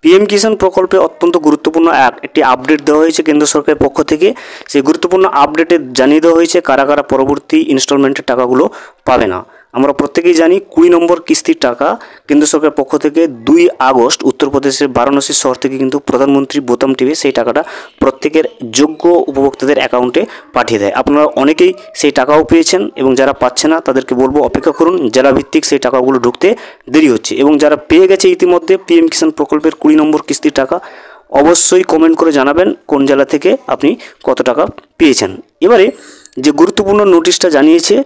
PM কিষাণ প্রকল্পে অত্যন্ত গুরুত্বপূর্ণ একটি আপডেট দেওয়া হয়েছে কেন্দ্র সরকারের পক্ষ থেকে। সেই গুরুত্বপূর্ণ আপডেটে জানিয়ে দেওয়া হয়েছে কারা কারা পরবর্তী ইনস্টলমেন্টের টাকাগুলো পাবে না। আমরা প্রত্যেকেই জানি 20 নম্বর কিস্তির টাকা কেন্দ্র সরকারের পক্ষ থেকে 2 আগস্ট উত্তরপ্রদেশের বারাণসী শহর থেকে কিন্তু প্রধানমন্ত্রী বোতাম টিপে সেই টাকাটা প্রত্যেকের যোগ্য উপভোক্তাদের অ্যাকাউন্টে পাঠিয়ে দেয়। আপনারা অনেকেই সেই টাকাও পেয়েছেন এবং যারা পাচ্ছে না তাদেরকে বলবো অপেক্ষা করুন, জেলাভিত্তিক সেই টাকাগুলো ঢুকতে দেরি হচ্ছে। এবং যারা পেয়ে গেছে ইতিমধ্যে পিএম কিষাণ প্রকল্পের 20 নম্বর কিস্তির টাকা, অবশ্যই কমেন্ট করে জানাবেন কোন জেলা থেকে আপনি কত টাকা পেয়েছেন। এবারে যে গুরুত্বপূর্ণ নোটিশটা জানিয়েছে,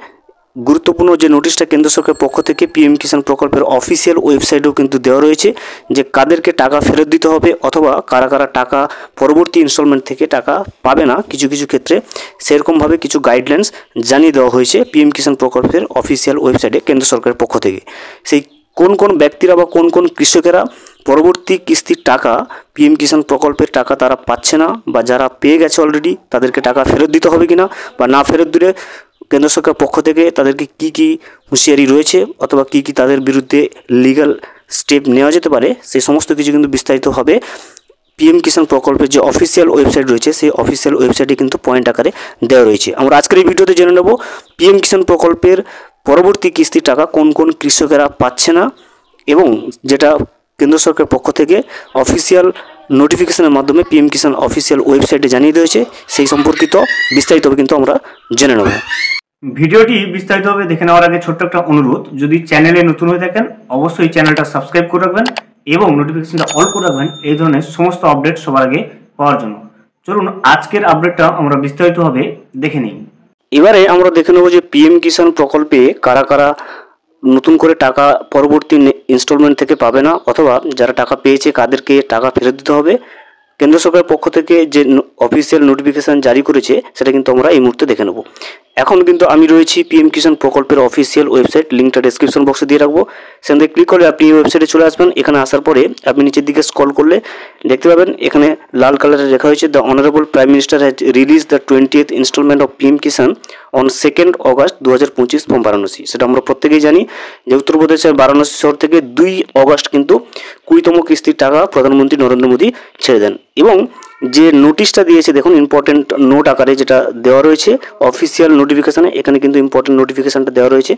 গুরুত্বপূর্ণ যে নোটিশটা কেন্দ্র সরকারের পক্ষ থেকে পিএম কিষাণ প্রকল্পের অফিসিয়াল ওয়েবসাইটেও কিন্তু দেওয়া রয়েছে যে কাদেরকে টাকা ফেরত দিতে হবে অথবা কারা কারা টাকা পরবর্তী ইনস্টলমেন্ট থেকে টাকা পাবে না। কিছু কিছু ক্ষেত্রে সেরকমভাবে কিছু গাইডলাইন্স জানিয়ে দেওয়া হয়েছে পিএম কিষাণ প্রকল্পের অফিসিয়াল ওয়েবসাইটে কেন্দ্র সরকারের পক্ষ থেকে। সেই কোন কোন ব্যক্তিরা বা কোন কোন কৃষকেরা পরবর্তী কিস্তির টাকা পিএম কিষাণ প্রকল্পের টাকা তারা পাচ্ছে না, বা যারা পেয়ে গেছে অলরেডি তাদেরকে টাকা ফেরত দিতে হবে কিনা, বা না ফেরত দিলে কেন্দ্র সরকারের পক্ষ থেকে তাদেরকে কি কি হুঁশিয়ারি রয়েছে অথবা কি কি তাদের বিরুদ্ধে লিগ্যাল স্টেপ নেওয়া যেতে পারে, সেই সমস্ত কিছু কিন্তু বিস্তারিতভাবে পিএম কিষাণ প্রকল্পের যে অফিসিয়াল ওয়েবসাইট রয়েছে সেই অফিসিয়াল ওয়েবসাইটে কিন্তু পয়েন্ট আকারে দেওয়া রয়েছে। আমরা আজকের এই ভিডিওতে জেনে নেব পিএম কিষাণ প্রকল্পের পরবর্তী কিস্তির টাকা কোন কোন কৃষকেরা পাচ্ছে না, এবং যেটা কেন্দ্র সরকারের পক্ষ থেকে অফিসিয়াল নোটিফিকেশনের মাধ্যমে পিএম কিষাণ অফিসিয়াল ওয়েবসাইটে জানিয়ে দিয়েছে সেই সম্পর্কিত বিস্তারিতভাবে কিন্তু আমরা জেনে নেব। ভিডিওটি বিস্তারিতভাবে দেখে নেওয়ার আগে ছোট্ট একটা অনুরোধ, যদি চ্যানেলে নতুন হয়ে থাকেন অবশ্যই চ্যানেলটা সাবস্ক্রাইব করে রাখবেন এবং নোটিফিকেশনটা অল করে রাখবেন এই ধরনের সমস্ত আপডেট সবার আগে পাওয়ার জন্য। চলুন আজকের আপডেটটা আমরা বিস্তারিতভাবে দেখে নিই। এবারে আমরা দেখে নেব যে পিএম কিষাণ প্রকল্পে কারা কারা নতুন করে টাকা পরবর্তী ইনস্টলমেন্ট থেকে পাবে না, অথবা যারা টাকা পেয়েছে কাদেরকে টাকা ফেরত দিতে হবে। কেন্দ্র সরকারের পক্ষ থেকে যে অফিসিয়াল নোটিফিকেশান জারি করেছে সেটা কিন্তু আমরা এই মুহূর্তে দেখে নেব। এখন কিন্তু আমি রয়েছি পিএম কিষাণ প্রকল্পের অফিসিয়াল ওয়েবসাইট, লিঙ্কটা ডেসক্রিপশন বক্সে দিয়ে রাখবো। সেখান থেকে ক্লিক করলে আপনি এই ওয়েবসাইটে চলে আসবেন। এখানে আসার পরে আপনি নিচের দিকে স্ক্রল করলে দেখতে পাবেন এখানে লাল কালারে লেখা হয়েছে the honourable prime minister has release the 20th instalment of PM Kisan on 2 August 2025 from Varanasi. সেটা আমরা প্রত্যেকেই জানি যে উত্তরপ্রদেশের বারাণসী শহর থেকে 2 অগস্ট কিন্তু 20তম কিস্তির টাকা প্রধানমন্ত্রী নরেন্দ্র মোদী ছেড়ে দেন। এবং যে নোটিশটা দিয়েছে দেখুন ইম্পর্টেন্ট নোট আকারে যেটা দেওয়া রয়েছে অফিসিয়াল নোটিফিকেশানে, এখানে কিন্তু ইম্পর্টেন্ট নোটিফিকেশানটা দেওয়া রয়েছে।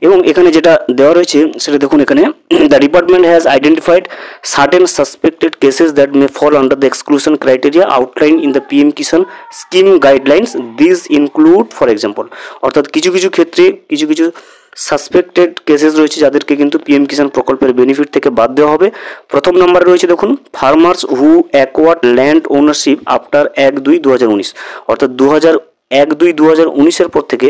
এবং এখানে যেটা দেওয়া রয়েছে সেটা দেখুন, এখানে the department has identified certain suspected cases that may fall under the exclusion criteria outline in the PM Kisan scheme guidelines. This include for example, অর্থাৎ কিছু কিছু ক্ষেত্রে কিছু কিছু সাসপেক্টেড কেসেস রয়েছে যাদেরকে কিন্তু পিএম কিষাণ প্রকল্পের বেনিফিট থেকে বাদ দেওয়া হবে। প্রথম নম্বরে রয়েছে দেখুন ফার্মার্স হু অ্যাকোয়ার্ড ল্যান্ড ওনারশিপ আফটার 1/2/2019, অর্থাৎ 1/2/2019 পর থেকে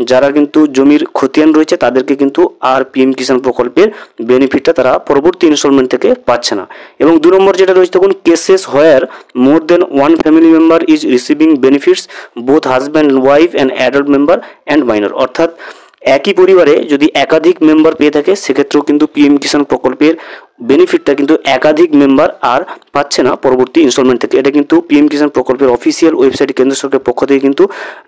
যারা কিন্তু জমির খতিয়ান রয়েছে তাদেরকে কিন্তু আর পিএম কিষাণ প্রকল্পের বেনিফিটটা তারা পরবর্তী ইনস্টলমেন্ট থেকে পাচ্ছে না। এবং 2 নম্বর যেটা রয়েছে দেখুন cases where more than 1 family member is receiving benefits both husband wife and adult member and minor, অর্থাৎ একই পরিবারে যদি একাধিক মেম্বার পেয়ে থাকে সেক্ষেত্রেও কিন্তু পিএম কিষাণ প্রকল্পের বেনিফিটটা কিন্তু একাধিক মেম্বার আর পাচ্ছে না পরবর্তী ইনস্টলমেন্ট থেকে। এটা কিন্তু পিএম কিষাণ প্রকল্পের অফিসিয়াল ওয়েবসাইটে কেন্দ্র সরকারের পক্ষ থেকে কিন্তু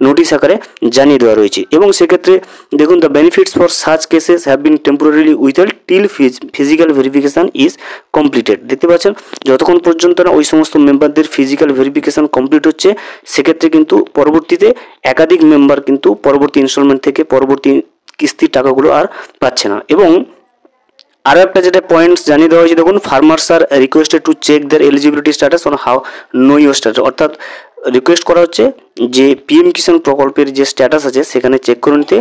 নোটিশ আকারে জানিয়ে দেওয়া রয়েছে। এবং সেক্ষেত্রে দেখুন the benefits for such cases have been temporarily withheld till physical verification is completed. দেখতে পাচ্ছেন যতক্ষণ পর্যন্ত না ওই সমস্ত মেম্বারদের ফিজিক্যাল ভেরিফিকেশান কমপ্লিট হচ্ছে সেক্ষেত্রে কিন্তু পরবর্তীতে একাধিক মেম্বার কিন্তু পরবর্তী ইনস্টলমেন্ট থেকে পরবর্তী কিস্তির টাকাগুলো আর পাচ্ছে না। এবং আরও একটা যেটা পয়েন্টস জানিয়ে দেওয়া হয়েছে দেখুন farmers are requested to check their eligibility status on how know your status, অর্থাৎ রিকোয়েস্ট করা হচ্ছে যে পিএম কিষাণ প্রকল্পের যে স্ট্যাটাস আছে সেখানে চেক করে নিতে,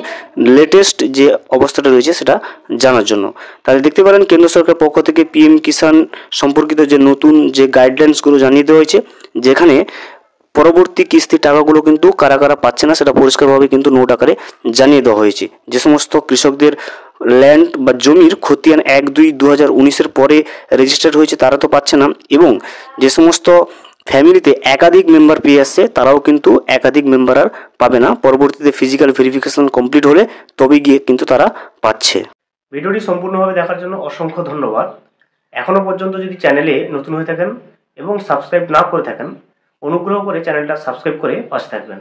লেটেস্ট যে অবস্থাটা রয়েছে সেটা জানার জন্য। তাহলে দেখতে পারেন কেন্দ্র সরকারের পক্ষ থেকে পিএম কিষাণ সম্পর্কিত যে নতুন যে গাইডলাইন্সগুলো জানিয়ে দেওয়া হয়েছে, যেখানে পরবর্তী কিস্তির টাকাগুলো কিন্তু কারা কারা পাচ্ছে না সেটা পরিষ্কারভাবে কিন্তু নোট আকারে জানিয়ে দেওয়া হয়েছে। যে সমস্ত কৃষকদের ল্যান্ড বা জমির খতিয়ান 1/2/2019 পরে রেজিস্টার্ড হয়েছে তারা তো পাচ্ছে না, এবং যে সমস্ত ফ্যামিলিতে একাধিক মেম্বার পেয়ে আসছে তারাও কিন্তু একাধিক মেম্বার আর পাবে না, পরবর্তীতে ফিজিক্যাল ভেরিফিকেশন কমপ্লিট হলে তবে গিয়ে কিন্তু তারা পাচ্ছে। ভিডিওটি সম্পূর্ণভাবে দেখার জন্য অসংখ্য ধন্যবাদ। এখনও পর্যন্ত যদি চ্যানেলে নতুন হয়ে থাকেন এবং সাবস্ক্রাইব না করে থাকেন অনুগ্রহ করে চ্যানেলটা সাবস্ক্রাইব করে পাশে থাকবেন।